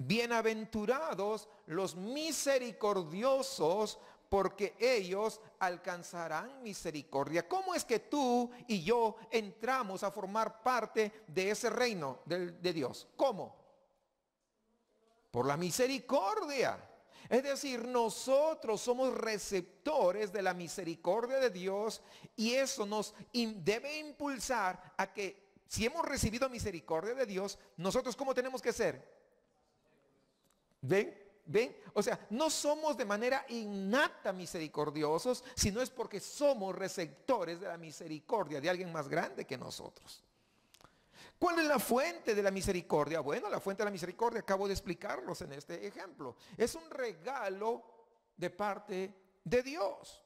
Bienaventurados los misericordiosos, porque ellos alcanzarán misericordia. ¿Cómo es que tú y yo entramos a formar parte de ese reino de Dios? ¿Cómo? Por la misericordia. Es decir, nosotros somos receptores de la misericordia de Dios, y eso nos debe impulsar a que, si hemos recibido misericordia de Dios, nosotros ¿cómo tenemos que ser? ¿Ven? ¿Ven? O sea, no somos de manera innata misericordiosos, sino es porque somos receptores de la misericordia de alguien más grande que nosotros. ¿Cuál es la fuente de la misericordia? Bueno, la fuente de la misericordia, acabo de explicarlos en este ejemplo. Es un regalo de parte de Dios.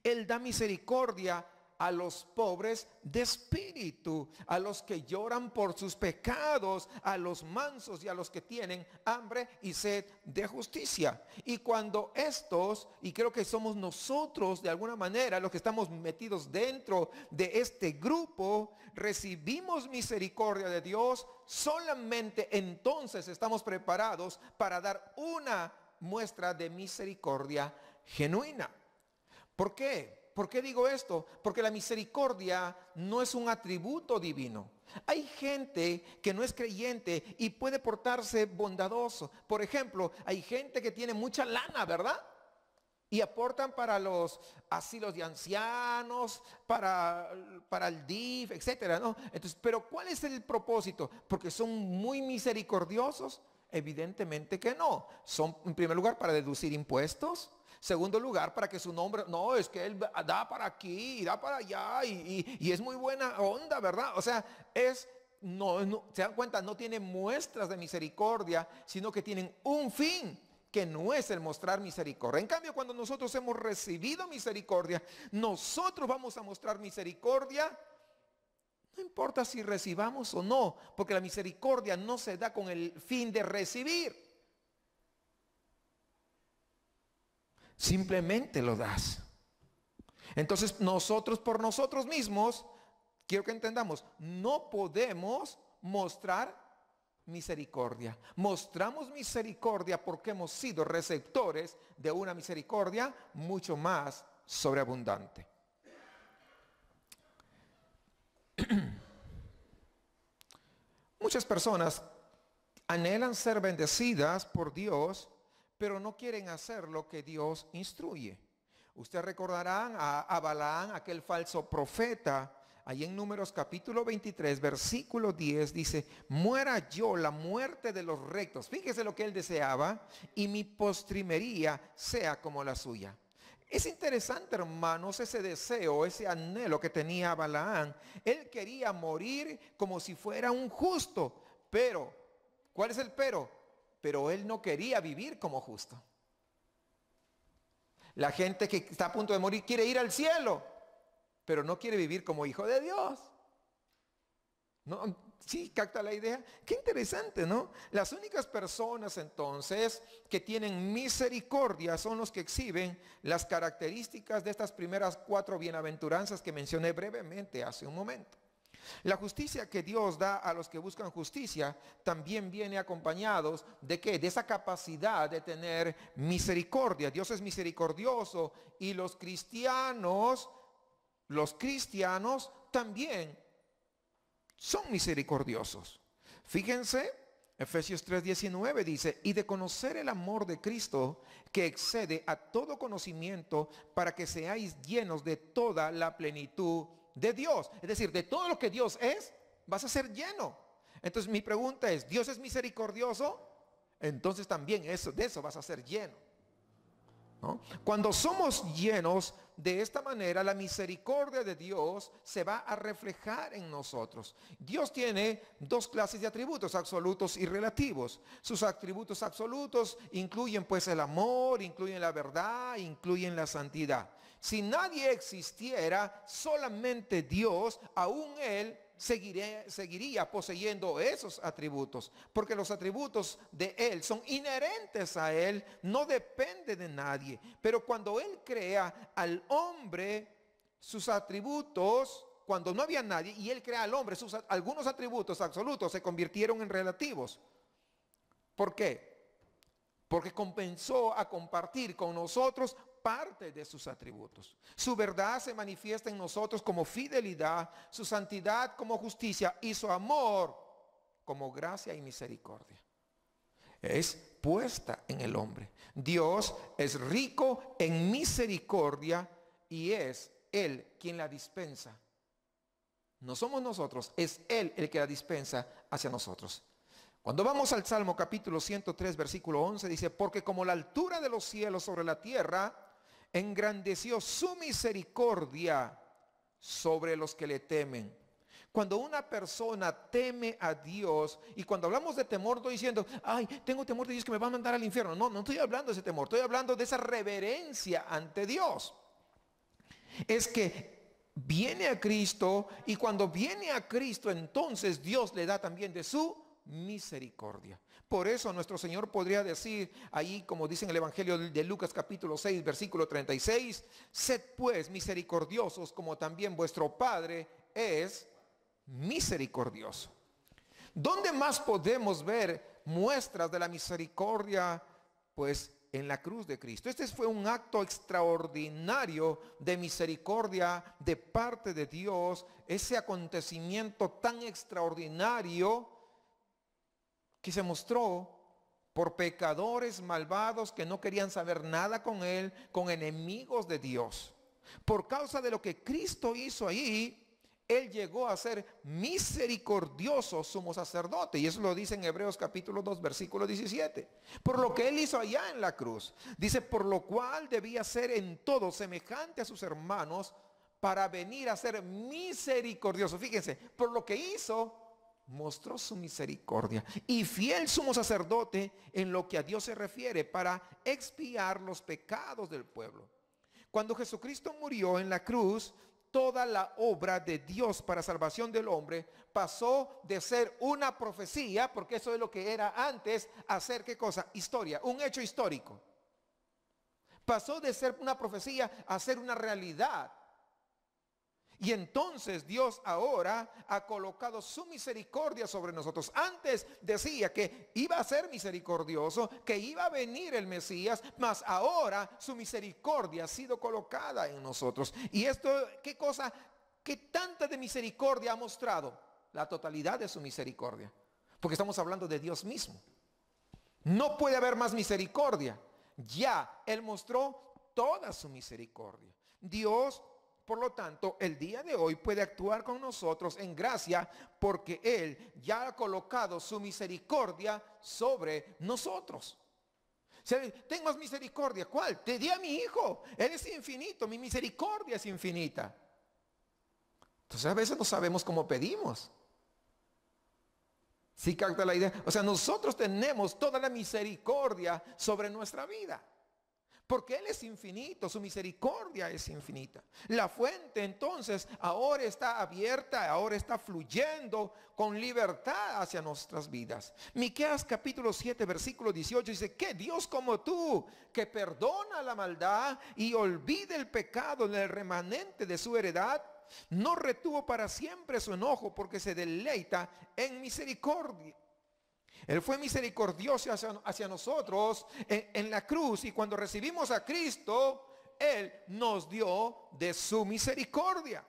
Él da misericordia a los pobres de espíritu, a los que lloran por sus pecados, a los mansos y a los que tienen hambre y sed de justicia. Y cuando estos, y creo que somos nosotros de alguna manera los que estamos metidos dentro de este grupo, recibimos misericordia de Dios, solamente entonces estamos preparados para dar una muestra de misericordia genuina. ¿Por qué? ¿Por qué digo esto? Porque la misericordia no es un atributo divino. Hay gente que no es creyente y puede portarse bondadoso. Por ejemplo, hay gente que tiene mucha lana, ¿verdad? Y aportan para los asilos de ancianos, para el DIF, etcétera, ¿no? Entonces, pero ¿cuál es el propósito? ¿Porque son muy misericordiosos? Evidentemente que no. Son, en primer lugar, para deducir impuestos. Segundo lugar, para que su nombre, no, es que él da para aquí y da para allá y es muy buena onda, ¿verdad? O sea, no, se dan cuenta, no tiene muestras de misericordia, sino que tienen un fin, que no es el mostrar misericordia. En cambio, cuando nosotros hemos recibido misericordia, nosotros vamos a mostrar misericordia, no importa si recibamos o no, porque la misericordia no se da con el fin de recibir. Simplemente lo das. Entonces nosotros por nosotros mismos, quiero que entendamos, no podemos mostrar misericordia. Mostramos misericordia porque hemos sido receptores de una misericordia mucho más sobreabundante. Muchas personas anhelan ser bendecidas por Dios, pero no quieren hacer lo que Dios instruye. Ustedes recordarán a Balaam, aquel falso profeta, ahí en Números capítulo 23, versículo 10, dice: muera yo la muerte de los rectos. Fíjese lo que él deseaba, y mi postrimería sea como la suya. Es interesante, hermanos, ese deseo, ese anhelo que tenía Balaam. Él quería morir como si fuera un justo, pero, ¿cuál es el pero? Pero él no quería vivir como justo. La gente que está a punto de morir quiere ir al cielo, pero no quiere vivir como hijo de Dios. ¿No? Sí, capta la idea. Qué interesante, ¿no? Las únicas personas entonces que tienen misericordia son los que exhiben las características de estas primeras 4 bienaventuranzas que mencioné brevemente hace un momento. La justicia que Dios da a los que buscan justicia también viene acompañados de ¿qué? De esa capacidad de tener misericordia. Dios es misericordioso, y los cristianos también son misericordiosos. Fíjense, Efesios 3:19 dice: y de conocer el amor de Cristo, que excede a todo conocimiento, para que seáis llenos de toda la plenitud de Dios. Es decir, de todo lo que Dios es, vas a ser lleno. Entonces mi pregunta es, ¿Dios es misericordioso? Entonces también de eso vas a ser lleno, ¿no? Cuando somos llenos de esta manera, la misericordia de Dios se va a reflejar en nosotros. Dios tiene 2 clases de atributos, absolutos y relativos. Sus atributos absolutos incluyen pues el amor, incluyen la verdad, incluyen la santidad. Si nadie existiera, solamente Dios, aún Él seguiría poseyendo esos atributos, porque los atributos de Él son inherentes a Él, no depende de nadie. Pero cuando Él crea al hombre, sus atributos, cuando no había nadie y Él crea al hombre, algunos atributos absolutos se convirtieron en relativos. ¿Por qué? Porque comenzó a compartir con nosotros parte de sus atributos. Su verdad se manifiesta en nosotros como fidelidad, su santidad como justicia y su amor como gracia y misericordia. Es puesta en el hombre. Dios es rico en misericordia y es Él quien la dispensa. No somos nosotros, es Él el que la dispensa hacia nosotros. Cuando vamos al Salmo capítulo 103, versículo 11, dice, porque como la altura de los cielos sobre la tierra, engrandeció su misericordia sobre los que le temen. Cuando una persona teme a Dios, y cuando hablamos de temor, estoy diciendo, ay, tengo temor de Dios que me va a mandar al infierno. No, no estoy hablando de ese temor, estoy hablando de esa reverencia ante Dios. Es que viene a Cristo, y cuando viene a Cristo, entonces Dios le da también de su misericordia. Por eso nuestro Señor podría decir ahí, como dice en el Evangelio de Lucas capítulo 6, versículo 36, sed pues misericordiosos como también vuestro Padre es misericordioso. ¿Dónde más podemos ver muestras de la misericordia? Pues en la cruz de Cristo. Este fue un acto extraordinario de misericordia de parte de Dios. Ese acontecimiento tan extraordinario que se mostró por pecadores malvados que no querían saber nada con Él, con enemigos de Dios. Por causa de lo que Cristo hizo ahí, Él llegó a ser misericordioso sumo sacerdote. Y eso lo dice en Hebreos capítulo 2, versículo 17. Por lo que Él hizo allá en la cruz. Dice, por lo cual debía ser en todo semejante a sus hermanos para venir a ser misericordioso. Fíjense, por lo que hizo, mostró su misericordia. Y fiel sumo sacerdote en lo que a Dios se refiere para expiar los pecados del pueblo. Cuando Jesucristo murió en la cruz, toda la obra de Dios para salvación del hombre pasó de ser una profecía, porque eso es lo que era antes, a ser ¿qué cosa? Historia, un hecho histórico. Pasó de ser una profecía a ser una realidad. Y entonces Dios ahora ha colocado su misericordia sobre nosotros. Antes decía que iba a ser misericordioso, que iba a venir el Mesías, mas ahora su misericordia ha sido colocada en nosotros. Y esto, ¿qué cosa? ¿Qué tanta de misericordia ha mostrado? La totalidad de su misericordia. Porque estamos hablando de Dios mismo. No puede haber más misericordia. Ya Él mostró toda su misericordia. Dios, por lo tanto, el día de hoy puede actuar con nosotros en gracia porque Él ya ha colocado su misericordia sobre nosotros. O sea, tengo más misericordia. ¿Cuál? Te di a mi hijo. Él es infinito. Mi misericordia es infinita. Entonces a veces no sabemos cómo pedimos. ¿Sí capta la idea? O sea, nosotros tenemos toda la misericordia sobre nuestra vida. Porque Él es infinito, su misericordia es infinita. La fuente entonces ahora está abierta, ahora está fluyendo con libertad hacia nuestras vidas. Miqueas capítulo 7 versículo 18 dice, ¿qué Dios como tú que perdona la maldad y olvida el pecado en el remanente de su heredad? No retuvo para siempre su enojo porque se deleita en misericordia. Él fue misericordioso hacia nosotros en la cruz, y cuando recibimos a Cristo, Él nos dio de su misericordia.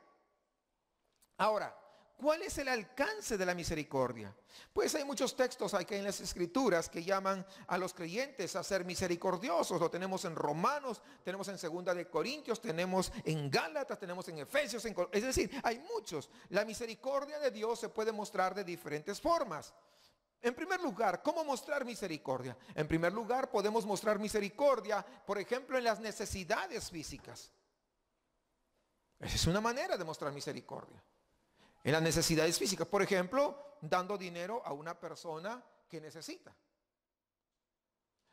Ahora, ¿cuál es el alcance de la misericordia? Pues hay muchos textos aquí en las Escrituras que llaman a los creyentes a ser misericordiosos. Lo tenemos en Romanos, tenemos en 2 de Corintios, tenemos en Gálatas, tenemos en Efesios. Es decir, hay muchos. La misericordia de Dios se puede mostrar de diferentes formas. En primer lugar, ¿cómo mostrar misericordia? En primer lugar, podemos mostrar misericordia, por ejemplo, en las necesidades físicas. Esa es una manera de mostrar misericordia. En las necesidades físicas, por ejemplo, dando dinero a una persona que necesita.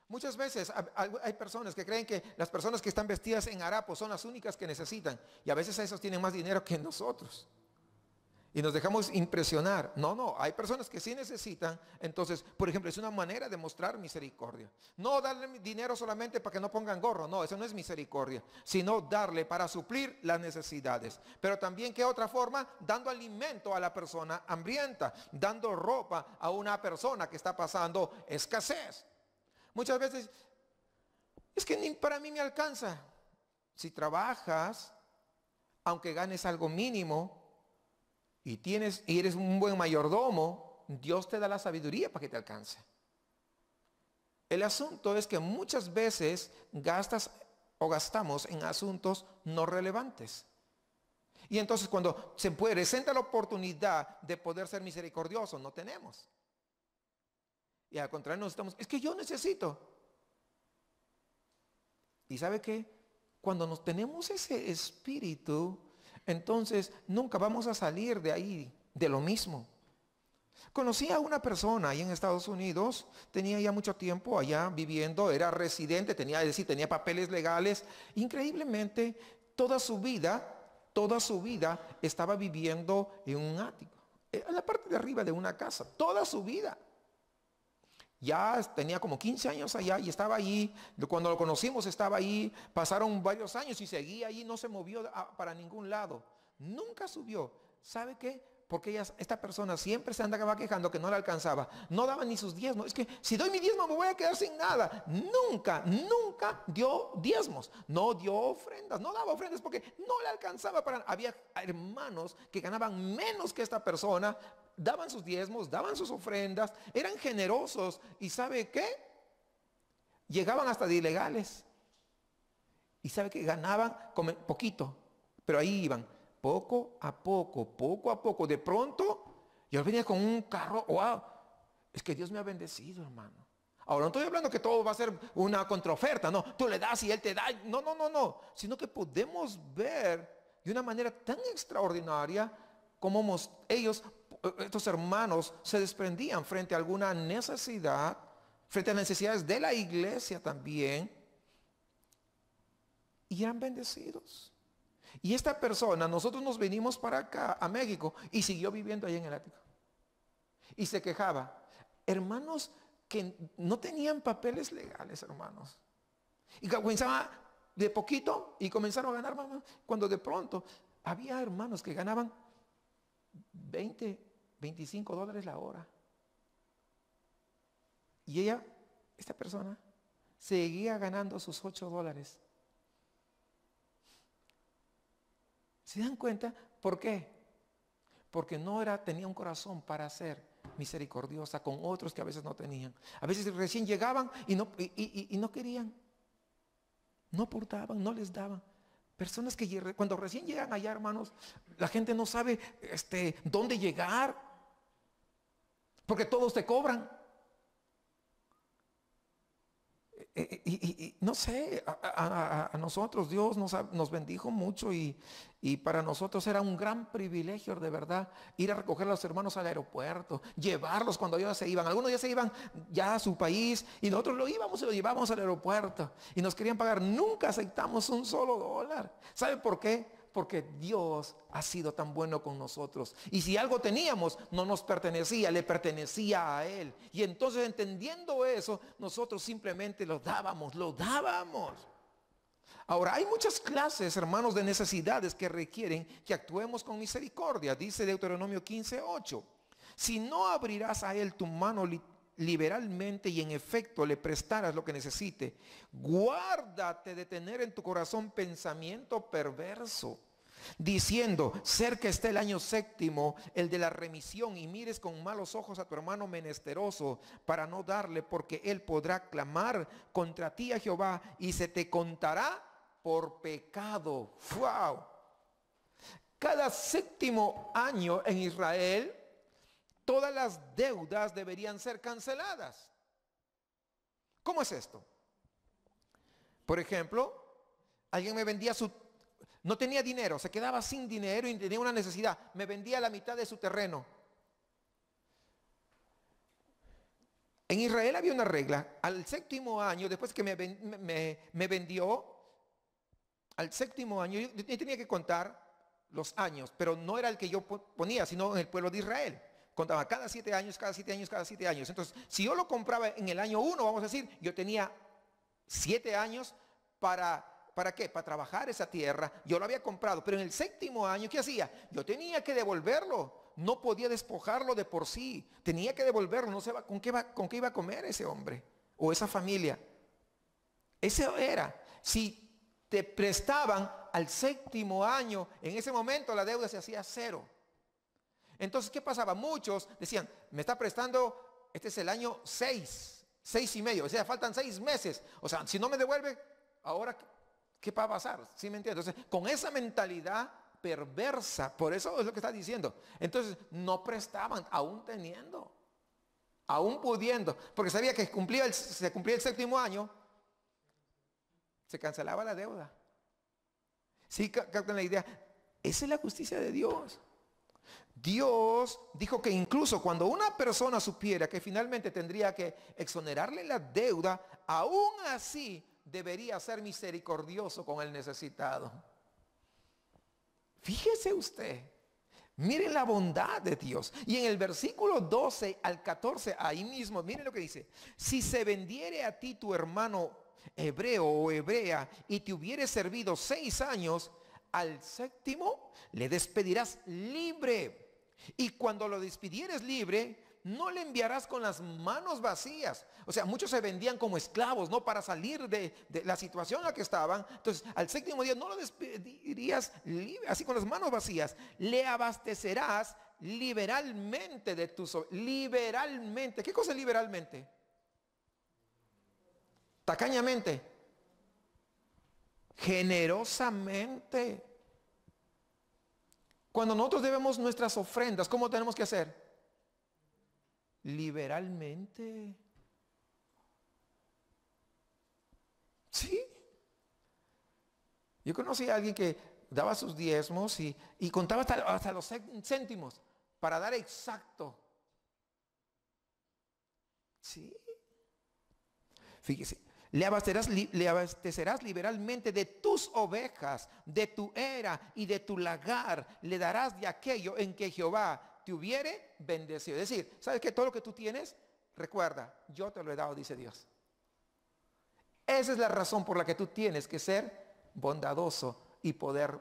Muchas veces hay personas que creen que las personas que están vestidas en harapos son las únicas que necesitan. Y a veces esos tienen más dinero que nosotros. y nos dejamos impresionar. No, no, hay personas que sí necesitan. Entonces, por ejemplo, es una manera de mostrar misericordia. No darle dinero solamente para que no pongan gorro. No, eso no es misericordia. Sino darle para suplir las necesidades. Pero también, ¿qué otra forma? Dando alimento a la persona hambrienta. Dando ropa a una persona que está pasando escasez. Muchas veces, es que ni para mí me alcanza. Si trabajas, aunque ganes algo mínimo, y eres un buen mayordomo, Dios te da la sabiduría para que te alcance. El asunto es que muchas veces gastamos en asuntos no relevantes. Y entonces cuando se presenta la oportunidad de poder ser misericordioso, no tenemos. Y al contrario, es que yo necesito. ¿Y sabe qué? Cuando nos tenemos ese espíritu, entonces nunca vamos a salir de ahí, de lo mismo. Conocí a una persona ahí en Estados Unidos, tenía ya mucho tiempo allá viviendo, era residente, tenía papeles legales. Increíblemente, toda su vida estaba viviendo en un ático, en la parte de arriba de una casa, toda su vida. Ya tenía como 15 años allá y estaba allí. Cuando lo conocimos estaba ahí. Pasaron varios años y seguía allí. No se movió para ningún lado. Nunca subió. ¿Sabe qué? Porque esta persona siempre se andaba quejando que no le alcanzaba. No daba ni sus diezmos. Es que si doy mi diezmo me voy a quedar sin nada. Nunca dio diezmos. No dio ofrendas. No daba ofrendas porque no le alcanzaba para... Había hermanos que ganaban menos que esta persona. Daban sus diezmos, daban sus ofrendas, eran generosos. ¿Y sabe qué? Llegaban hasta de ilegales. ¿Y sabe qué? Ganaban poquito, pero ahí iban, poco a poco. De pronto, yo venía con un carro, wow, es que Dios me ha bendecido, hermano. Ahora no estoy hablando que todo va a ser una contraoferta, no, tú le das y Él te da, no, sino que podemos ver de una manera tan extraordinaria cómo estos hermanos se desprendían frente a alguna necesidad, frente a las necesidades de la iglesia también, y eran bendecidos. Y esta persona, nosotros nos venimos para acá, a México, y siguió viviendo ahí en el ático. Y se quejaba. Hermanos que no tenían papeles legales, hermanos. Y comenzaba de poquito y comenzaron a ganar más. Cuando de pronto había hermanos que ganaban 20, 25 dólares la hora. Y esta persona, seguía ganando sus 8 dólares. ¿Se dan cuenta? ¿Por qué? Porque tenía un corazón para ser misericordiosa con otros que a veces no tenían. A veces recién llegaban y no querían. No aportaban, no les daban. Personas que cuando recién llegan allá, hermanos, la gente no sabe dónde llegar, porque todos te cobran. No sé, a nosotros Dios nos bendijo mucho y para nosotros era un gran privilegio de verdad ir a recoger a los hermanos al aeropuerto, llevarlos cuando ellos se iban. Algunos ya se iban ya a su país y nosotros lo llevábamos al aeropuerto y nos querían pagar. Nunca aceptamos un solo dólar. ¿Sabe por qué? Porque Dios ha sido tan bueno con nosotros. Y si algo teníamos, no nos pertenecía, le pertenecía a Él. Y entonces, entendiendo eso, nosotros simplemente lo dábamos. Ahora, hay muchas clases, hermanos, de necesidades que requieren que actuemos con misericordia. Dice Deuteronomio 15:8. Si no abrirás a Él tu mano liberalmente y en efecto le prestarás lo que necesite, guárdate de tener en tu corazón pensamiento perverso, diciendo, cerca está el año séptimo, el de la remisión, y mires con malos ojos a tu hermano menesteroso para no darle, porque él podrá clamar contra ti a Jehová y se te contará por pecado. ¡Wow! Cada séptimo año en Israel, todas las deudas deberían ser canceladas. ¿Cómo es esto? Por ejemplo, alguien me vendía no tenía dinero, se quedaba sin dinero y tenía una necesidad. Me vendía la mitad de su terreno. En Israel había una regla. Al séptimo año, después que me vendió, al séptimo año yo tenía que contar los años, pero no era el que yo ponía, sino en el pueblo de Israel. Contaba cada 7 años, cada 7 años, cada 7 años. Entonces, si yo lo compraba en el año 1, vamos a decir, yo tenía 7 años ¿para qué? Para trabajar esa tierra. Yo lo había comprado, pero en el 7º año, ¿qué hacía? Yo tenía que devolverlo. No podía despojarlo de por sí. Tenía que devolverlo. No sé con qué iba a comer ese hombre o esa familia. Eso era. Si te prestaban al 7º año, en ese momento la deuda se hacía 0. Entonces, ¿qué pasaba? Muchos decían, me está prestando, este es el año 6, 6 y medio, o sea, faltan 6 meses. O sea, si no me devuelve, ahora, ¿qué va a pasar? ¿Sí me entiendes? Entonces, con esa mentalidad perversa, por eso es lo que está diciendo. Entonces, no prestaban, aún teniendo, aún pudiendo, porque sabía que se cumplía el 7º año, se cancelaba la deuda. Sí, captan la idea. Esa es la justicia de Dios. Dios dijo que incluso cuando una persona supiera que finalmente tendría que exonerarle la deuda, aún así debería ser misericordioso con el necesitado. Fíjese usted, miren la bondad de Dios. Y en el versículo 12 al 14, ahí mismo, miren lo que dice. Si se vendiere a ti tu hermano hebreo o hebrea y te hubiere servido 6 años, al 7º le despedirás libre. Y cuando lo despidieres libre, no le enviarás con las manos vacías. O sea, muchos se vendían como esclavos, ¿no? Para salir de la situación en la que estaban. Entonces, al 7º día no lo despedirías libre, así con las manos vacías. Le abastecerás liberalmente de tus... Liberalmente. ¿Qué cosa es liberalmente? Tacañamente. Generosamente. Cuando nosotros debemos nuestras ofrendas, ¿cómo tenemos que hacer? Liberalmente. Sí. Yo conocí a alguien que daba sus diezmos y contaba hasta los céntimos para dar exacto. Sí. Fíjese. Le abastecerás liberalmente de tus ovejas, de tu era y de tu lagar. Le darás de aquello en que Jehová te hubiere bendecido. Es decir, ¿sabes que todo lo que tú tienes? Recuerda, yo te lo he dado, dice Dios. Esa es la razón por la que tú tienes que ser bondadoso y poder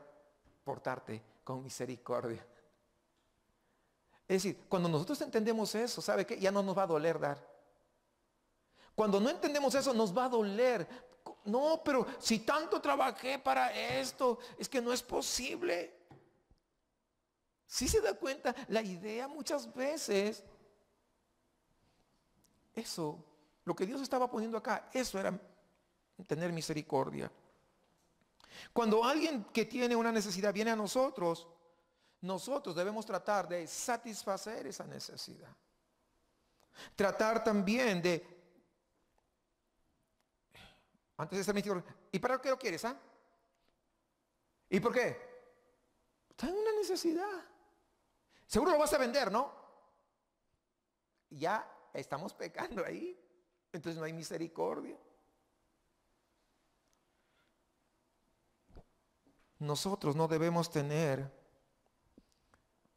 portarte con misericordia. Es decir, cuando nosotros entendemos eso, ¿sabe qué? Ya no nos va a doler dar. Cuando no entendemos eso, nos va a doler. No, pero si tanto trabajé para esto, es que no es posible. ¿Sí se da cuenta? La idea muchas veces, eso, lo que Dios estaba poniendo acá, eso era tener misericordia. Cuando alguien que tiene una necesidad viene a nosotros, nosotros debemos tratar de satisfacer esa necesidad. Tratar también de... Antes de ser misericordia. ¿Y para qué lo quieres? ¿Y por qué? Está en una necesidad. Seguro lo vas a vender, ¿no? Ya estamos pecando ahí. Entonces no hay misericordia. Nosotros no debemos tener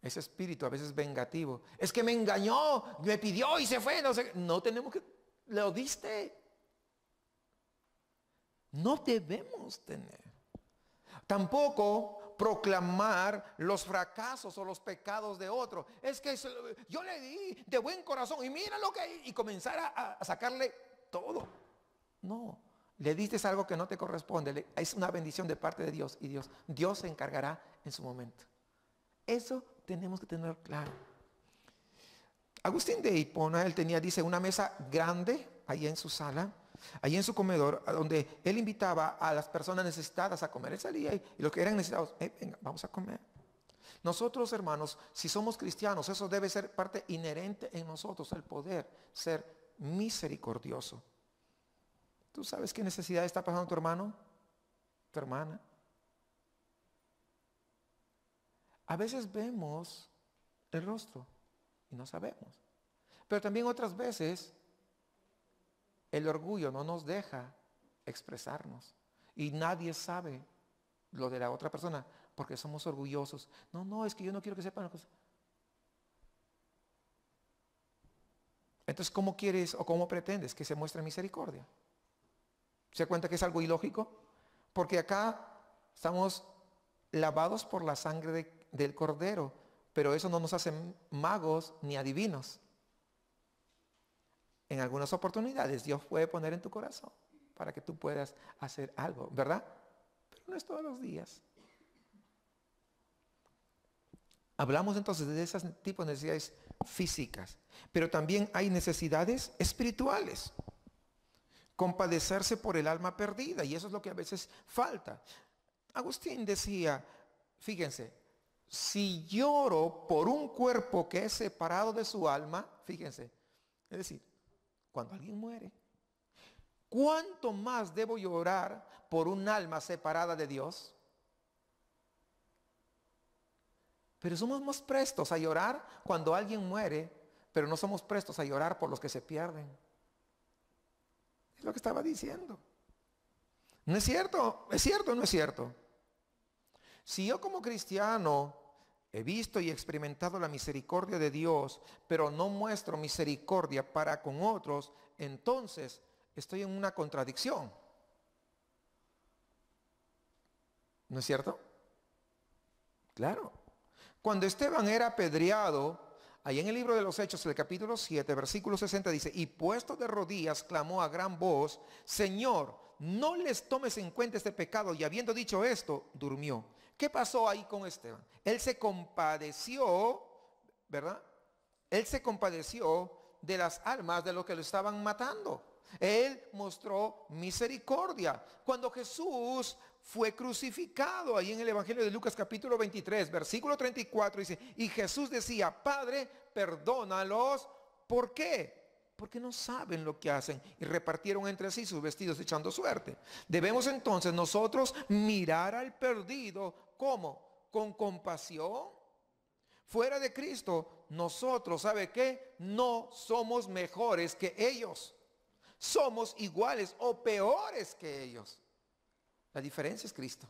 ese espíritu a veces vengativo. Es que me engañó, me pidió y se fue. No tenemos que... Lo diste. No debemos tener. Tampoco proclamar los fracasos o los pecados de otro. Es que yo le di de buen corazón y mira lo que... Y comenzar a sacarle todo. No, le diste algo que no te corresponde. Es una bendición de parte de Dios. Y Dios se encargará en su momento. Eso tenemos que tener claro. Agustín de Hipona, él tenía, dice, una mesa grande ahí en su sala. Allí en su comedor, donde él invitaba a las personas necesitadas a comer. Él salía y los que eran necesitados, venga, vamos a comer. Nosotros, hermanos, si somos cristianos, eso debe ser parte inherente en nosotros, el poder ser misericordioso. ¿Tú sabes qué necesidad está pasando tu hermano? Tu hermana. A veces vemos el rostro y no sabemos. Pero también otras veces el orgullo no nos deja expresarnos y nadie sabe lo de la otra persona porque somos orgullosos. No, no, es que yo no quiero que sepan las cosas. Entonces, ¿cómo quieres o cómo pretendes que se muestre misericordia? ¿Se da cuenta que es algo ilógico? Porque acá estamos lavados por la sangre del Cordero, pero eso no nos hace magos ni adivinos. En algunas oportunidades Dios puede poner en tu corazón para que tú puedas hacer algo, ¿verdad? Pero no es todos los días. Hablamos entonces de ese tipo de necesidades físicas, pero también hay necesidades espirituales. Compadecerse por el alma perdida, y eso es lo que a veces falta. Agustín decía, fíjense, si lloro por un cuerpo que es separado de su alma, fíjense, es decir, cuando alguien muere, ¿cuánto más debo llorar por un alma separada de Dios? Pero somos más prestos a llorar cuando alguien muere, pero no somos prestos a llorar por los que se pierden. Es lo que estaba diciendo. ¿No es cierto? ¿Es cierto o no es cierto? Si yo como cristiano he visto y experimentado la misericordia de Dios, pero no muestro misericordia para con otros, entonces estoy en una contradicción. ¿No es cierto? Claro. Cuando Esteban era apedreado, ahí en el libro de los Hechos, el capítulo 7, versículo 60 dice, y puesto de rodillas, clamó a gran voz, Señor, no les tomes en cuenta este pecado. Y habiendo dicho esto, durmió. ¿Qué pasó ahí con Esteban? Él se compadeció, ¿verdad? Él se compadeció de las almas de los que lo estaban matando. Él mostró misericordia. Cuando Jesús fue crucificado, ahí en el Evangelio de Lucas capítulo 23, versículo 34, dice, y Jesús decía, Padre, perdónalos. ¿Por qué? Porque no saben lo que hacen. Y repartieron entre sí sus vestidos echando suerte. Debemos entonces nosotros mirar al perdido, ¿cómo? Con compasión. Fuera de Cristo, nosotros, ¿sabe qué? No somos mejores que ellos. Somos iguales o peores que ellos. La diferencia es Cristo.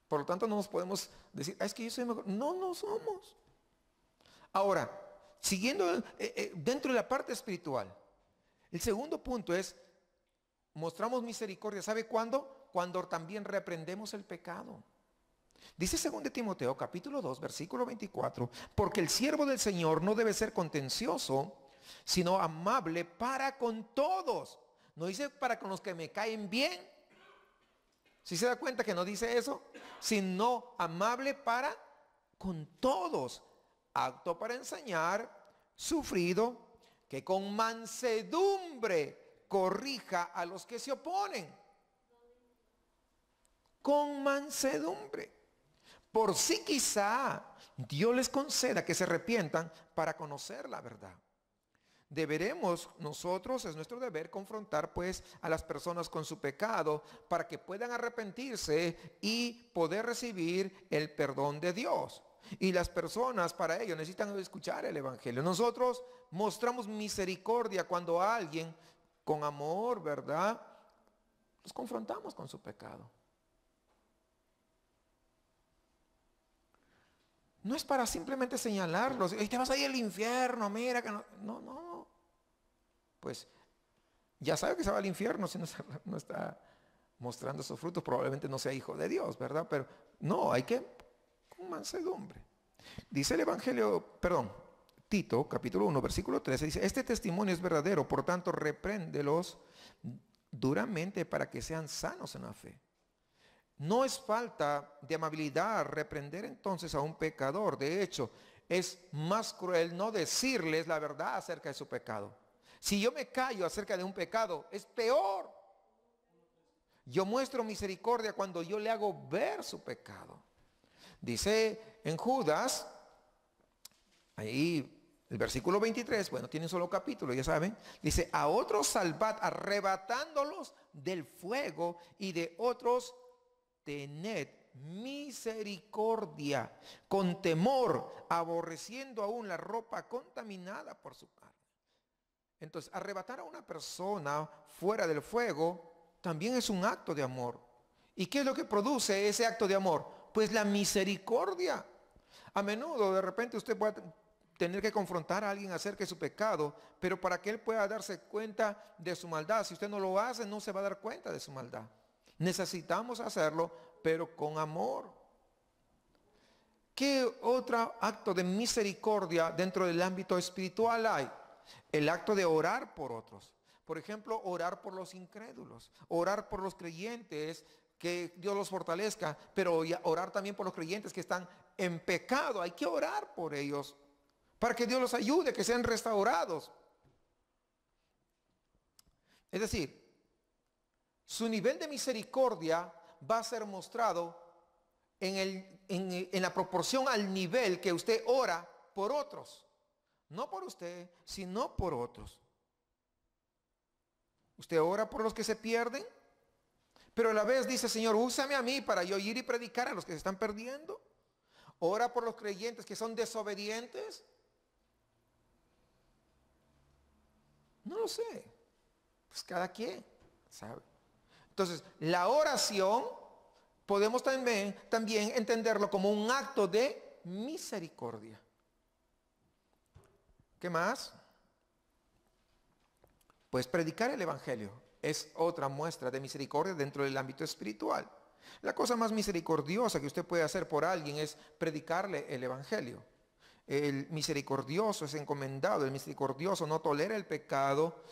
Por lo tanto, no nos podemos decir, es que yo soy mejor. No, no somos. Ahora, siguiendo dentro de la parte espiritual, el segundo punto es, mostramos misericordia. ¿Sabe cuándo? Cuando también reprendemos el pecado. Dice 2 Timoteo capítulo 2, versículo 24, porque el siervo del Señor no debe ser contencioso, sino amable para con todos. No dice para con los que me caen bien. ¿Sí se da cuenta que no dice eso? Sino amable para con todos, apto para enseñar, sufrido, que con mansedumbre corrija a los que se oponen. Con mansedumbre. Por si quizá Dios les conceda que se arrepientan para conocer la verdad. Deberemos nosotros, es nuestro deber, confrontar pues a las personas con su pecado para que puedan arrepentirse y poder recibir el perdón de Dios. Y las personas para ello necesitan escuchar el Evangelio. Nosotros mostramos misericordia cuando a alguien con amor, ¿verdad? Los confrontamos con su pecado. No es para simplemente señalarlos. Y te vas a ir al infierno, mira que no. No, no. Pues ya sabe que se va al infierno si no está mostrando esos frutos. Probablemente no sea hijo de Dios, ¿verdad? Pero no, hay que con mansedumbre. Dice el Evangelio, perdón, Tito, capítulo 1, versículo 13, dice, este testimonio es verdadero, por tanto, repréndelos duramente para que sean sanos en la fe. No es falta de amabilidad reprender entonces a un pecador. De hecho, es más cruel no decirles la verdad acerca de su pecado. Si yo me callo acerca de un pecado, es peor. Yo muestro misericordia cuando yo le hago ver su pecado. Dice en Judas, ahí el versículo 23, bueno, tiene un solo capítulo, ya saben. Dice, a otros salvad arrebatándolos del fuego y de otros tened misericordia con temor, aborreciendo aún la ropa contaminada por su carne. Entonces, arrebatar a una persona fuera del fuego también es un acto de amor. ¿Y qué es lo que produce ese acto de amor? Pues la misericordia. A menudo de repente usted puede tener que confrontar a alguien acerca de su pecado, pero para que él pueda darse cuenta de su maldad, si usted no lo hace, no se va a dar cuenta de su maldad. Necesitamos hacerlo, pero con amor. ¿Qué otro acto de misericordia dentro del ámbito espiritual hay? El acto de orar por otros. Por ejemplo, orar por los incrédulos, orar por los creyentes, que Dios los fortalezca, pero orar también por los creyentes que están en pecado. Hay que orar por ellos para que Dios los ayude, que sean restaurados. Es decir, su nivel de misericordia va a ser mostrado en la proporción al nivel que usted ora por otros. No por usted, sino por otros. Usted ora por los que se pierden, pero a la vez dice: Señor, úsame a mí para yo ir y predicar a los que se están perdiendo. Ora por los creyentes que son desobedientes. No lo sé. Pues cada quien sabe. Entonces, la oración podemos también entenderlo como un acto de misericordia. ¿Qué más? Pues predicar el evangelio es otra muestra de misericordia dentro del ámbito espiritual. La cosa más misericordiosa que usted puede hacer por alguien es predicarle el evangelio. El misericordioso es encomendado, el misericordioso no tolera el pecado,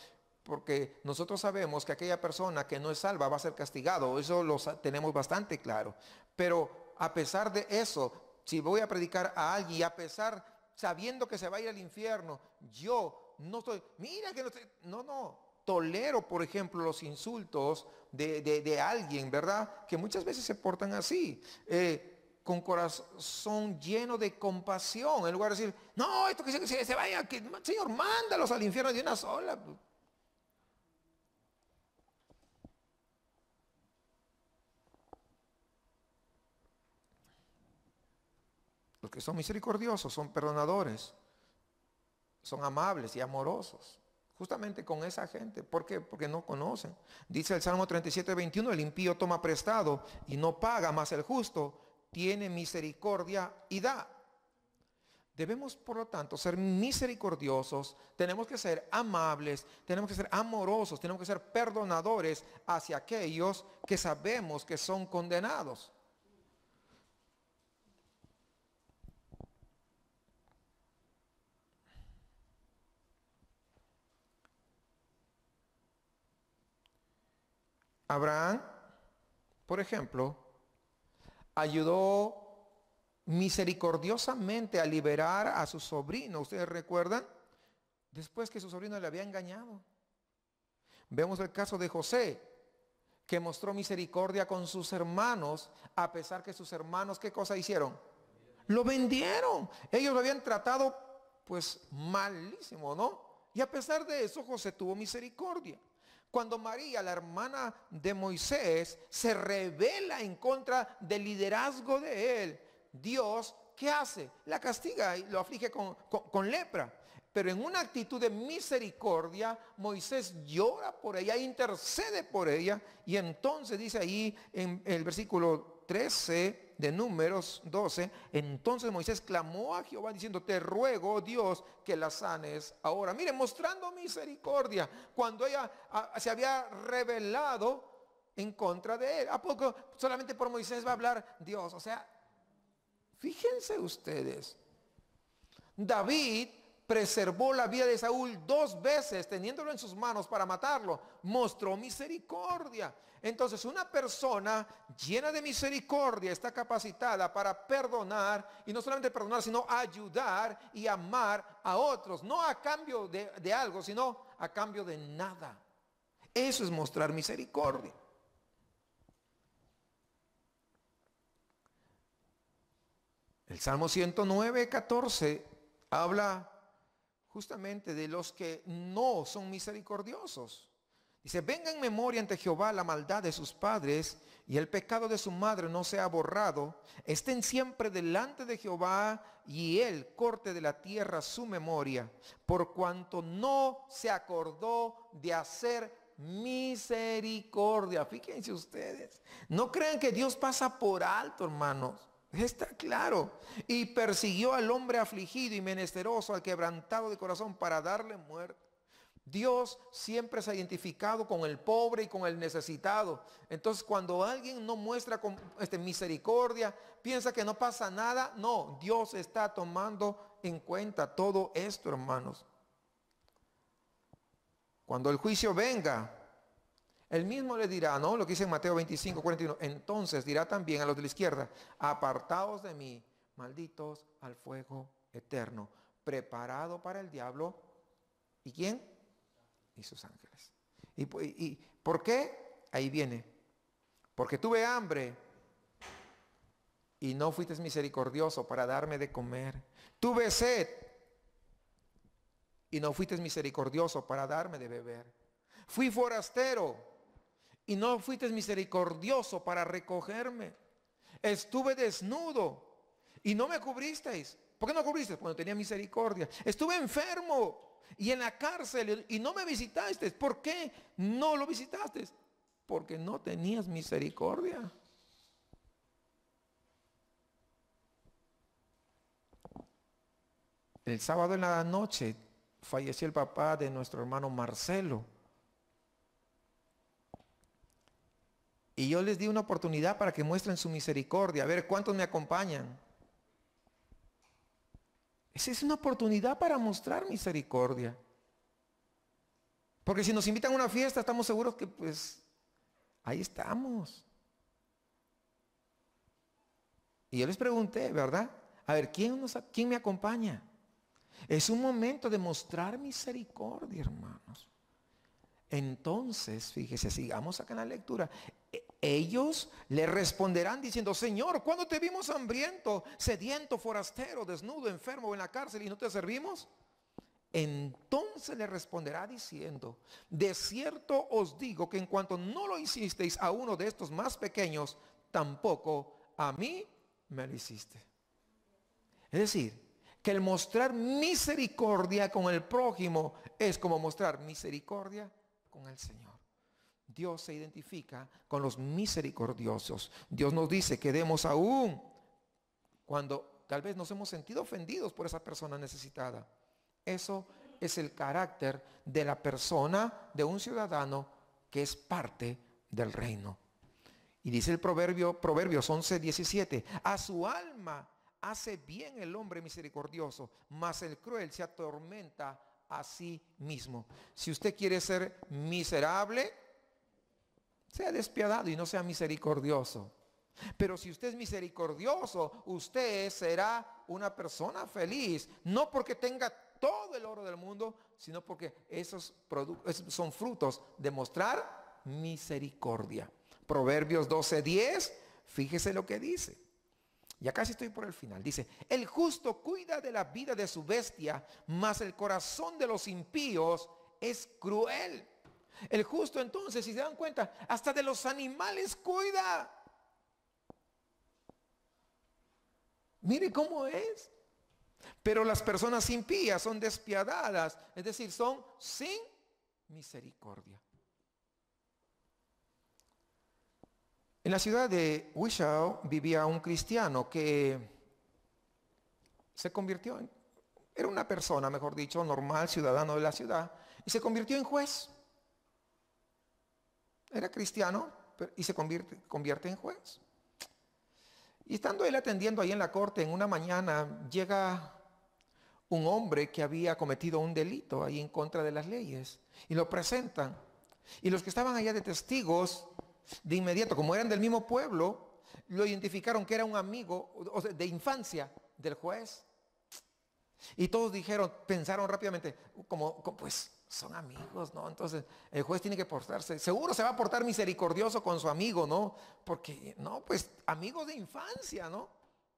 porque nosotros sabemos que aquella persona que no es salva va a ser castigado. Eso lo tenemos bastante claro. Pero a pesar de eso, si voy a predicar a alguien y a pesar, sabiendo que se va a ir al infierno, yo no estoy, mira que no estoy, no, tolero, por ejemplo, los insultos de alguien, ¿verdad? Que muchas veces se portan así, con corazón lleno de compasión, en lugar de decir: no, esto que se vaya, que, Señor, mándalos al infierno de una sola. Los que son misericordiosos son perdonadores, son amables y amorosos, justamente con esa gente. ¿Por qué? Porque no conocen. Dice el Salmo 37:21: el impío toma prestado y no paga, mas el justo tiene misericordia y da. Debemos, por lo tanto, ser misericordiosos, tenemos que ser amables, tenemos que ser amorosos, tenemos que ser perdonadores hacia aquellos que sabemos que son condenados. Abraham, por ejemplo, ayudó misericordiosamente a liberar a su sobrino. ¿Ustedes recuerdan? Después que su sobrino le había engañado. Vemos el caso de José, que mostró misericordia con sus hermanos, a pesar que sus hermanos, ¿qué cosa hicieron? Lo vendieron. Ellos lo habían tratado pues malísimo, ¿no? Y a pesar de eso, José tuvo misericordia. Cuando María, la hermana de Moisés, se rebela en contra del liderazgo de él, Dios, ¿qué hace? La castiga y lo aflige con lepra. Pero en una actitud de misericordia, Moisés llora por ella, intercede por ella. Y entonces dice ahí en el versículo 13 de Números 12, entonces Moisés clamó a Jehová diciendo: te ruego, oh Dios, que la sanes ahora. Miren, mostrando misericordia cuando ella se había rebelado en contra de él. ¿A poco solamente por Moisés va a hablar Dios? O sea, fíjense ustedes, David preservó la vida de Saúl 2 veces, teniéndolo en sus manos para matarlo. Mostró misericordia. Entonces, una persona llena de misericordia está capacitada para perdonar, y no solamente perdonar, sino ayudar y amar a otros, no a cambio de algo, sino a cambio de nada. Eso es mostrar misericordia. El Salmo 109:14 habla justamente de los que no son misericordiosos. Dice: venga en memoria ante Jehová la maldad de sus padres, y el pecado de su madre no sea borrado. Estén siempre delante de Jehová, y él corte de la tierra su memoria, por cuanto no se acordó de hacer misericordia. Fíjense ustedes, no crean que Dios pasa por alto, hermanos. Está claro. Y persiguió al hombre afligido y menesteroso, al quebrantado de corazón, para darle muerte. Dios siempre se ha identificado con el pobre y con el necesitado. Entonces, cuando alguien no muestra misericordia, piensa que no pasa nada. No, Dios está tomando en cuenta todo esto, hermanos. Cuando el juicio venga, él mismo le dirá, ¿no? Lo que dice en Mateo 25, 41. Entonces dirá también a los de la izquierda: apartaos de mí, malditos, al fuego eterno, preparado para el diablo. ¿Y quién? Y sus ángeles. ¿Y por qué? Ahí viene. Porque tuve hambre y no fuiste misericordioso para darme de comer. Tuve sed y no fuiste misericordioso para darme de beber. Fui forastero y no fuiste misericordioso para recogerme. Estuve desnudo y no me cubristeis. ¿Por qué no cubriste? Porque no tenía misericordia. Estuve enfermo y en la cárcel y no me visitaste. ¿Por qué no lo visitaste? Porque no tenías misericordia. El sábado en la noche falleció el papá de nuestro hermano Marcelo. Y yo les di una oportunidad para que muestren su misericordia. A ver, ¿cuántos me acompañan? Esa es una oportunidad para mostrar misericordia. Porque si nos invitan a una fiesta, estamos seguros que pues ahí estamos. Y yo les pregunté, ¿verdad? A ver, ¿quién me acompaña? Es un momento de mostrar misericordia, hermanos. Entonces, fíjese, sigamos acá en la lectura. Ellos le responderán diciendo: Señor, ¿cuándo te vimos hambriento, sediento, forastero, desnudo, enfermo en la cárcel y no te servimos? Entonces le responderá diciendo: de cierto os digo que en cuanto no lo hicisteis a uno de estos más pequeños, tampoco a mí me lo hiciste. Es decir, que el mostrar misericordia con el prójimo es como mostrar misericordia con el Señor. Dios se identifica con los misericordiosos. Dios nos dice que demos aún cuando tal vez nos hemos sentido ofendidos por esa persona necesitada. Eso es el carácter de la persona, de un ciudadano que es parte del reino. Y dice el Proverbios 11:17, a su alma hace bien el hombre misericordioso, mas el cruel se atormenta a sí mismo. Si usted quiere ser miserable, sea despiadado y no sea misericordioso. Pero si usted es misericordioso, usted será una persona feliz. No porque tenga todo el oro del mundo, sino porque esos son frutos de mostrar misericordia. Proverbios 12:10, fíjese lo que dice. Ya casi estoy por el final. Dice: el justo cuida de la vida de su bestia, mas el corazón de los impíos es cruel. El justo, entonces, si se dan cuenta, hasta de los animales cuida. Mire cómo es. Pero las personas impías son despiadadas, es decir, son sin misericordia. En la ciudad de Wichita vivía un cristiano que se convirtió era una persona, mejor dicho, normal, ciudadano de la ciudad, y se convirtió en juez. Era cristiano y se convierte en juez. Y estando él atendiendo ahí en la corte, en una mañana llega un hombre que había cometido un delito ahí en contra de las leyes, y lo presentan. Y los que estaban allá de testigos, de inmediato, como eran del mismo pueblo, lo identificaron que era un amigo de infancia del juez. Y todos pensaron rápidamente, pues son amigos, ¿no? Entonces el juez tiene que portarse, seguro se va a portar misericordioso con su amigo, ¿no? Porque, no, pues amigos de infancia, ¿no?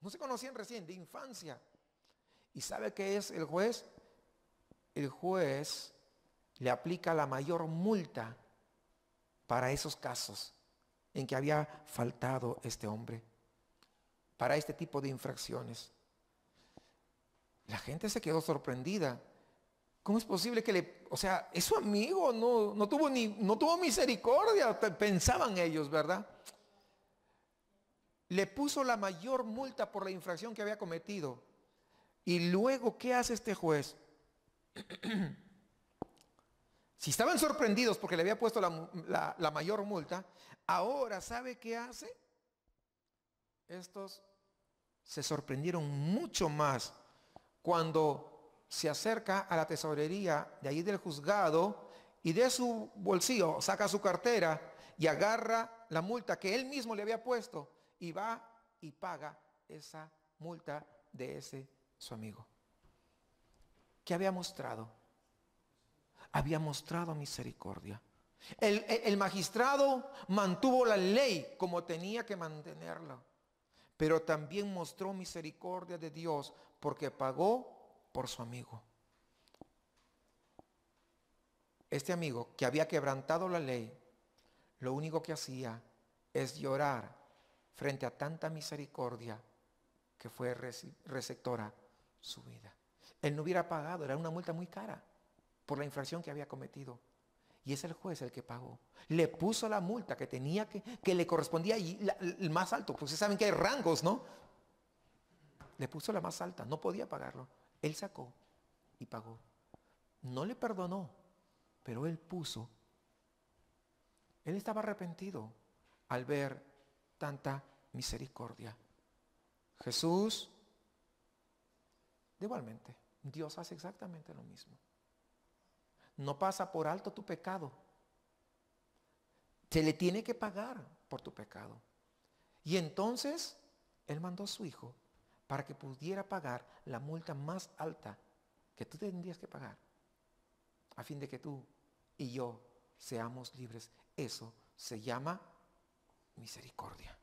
No se conocían recién, de infancia. ¿Y sabe qué es el juez? El juez le aplica la mayor multa para esos casos en que había faltado este hombre, para este tipo de infracciones. La gente se quedó sorprendida. ¿Cómo es posible que es su amigo, no tuvo misericordia? Pensaban ellos, ¿verdad? le puso la mayor multa por la infracción que había cometido. Y luego, ¿qué hace este juez? Si estaban sorprendidos porque le había puesto la mayor multa, ahora, ¿sabe qué hace? Estos se sorprendieron mucho más cuando se acerca a la tesorería de allí del juzgado y de su bolsillo saca su cartera y agarra la multa que él mismo le había puesto y va y paga esa multa de ese su amigo. ¿Qué había mostrado? Había mostrado misericordia. El magistrado mantuvo la ley como tenía que mantenerla, pero también mostró misericordia de Dios porque pagó por su amigo. Este amigo que había quebrantado la ley, lo único que hacía es llorar frente a tanta misericordia que fue receptora su vida. Él no hubiera pagado, era una multa muy cara por la infracción que había cometido. Y es el juez el que pagó. Le puso la multa que tenía que le correspondía y el más alto. Pues ustedes saben que hay rangos, ¿no? Le puso la más alta, no podía pagarlo. Él sacó y pagó. No le perdonó, pero él puso. Él estaba arrepentido al ver tanta misericordia. Jesús, igualmente, Dios hace exactamente lo mismo. No pasa por alto tu pecado. Se le tiene que pagar por tu pecado. Y entonces Él mandó a su Hijo para que pudiera pagar la multa más alta que tú tendrías que pagar, a fin de que tú y yo seamos libres. Eso se llama misericordia.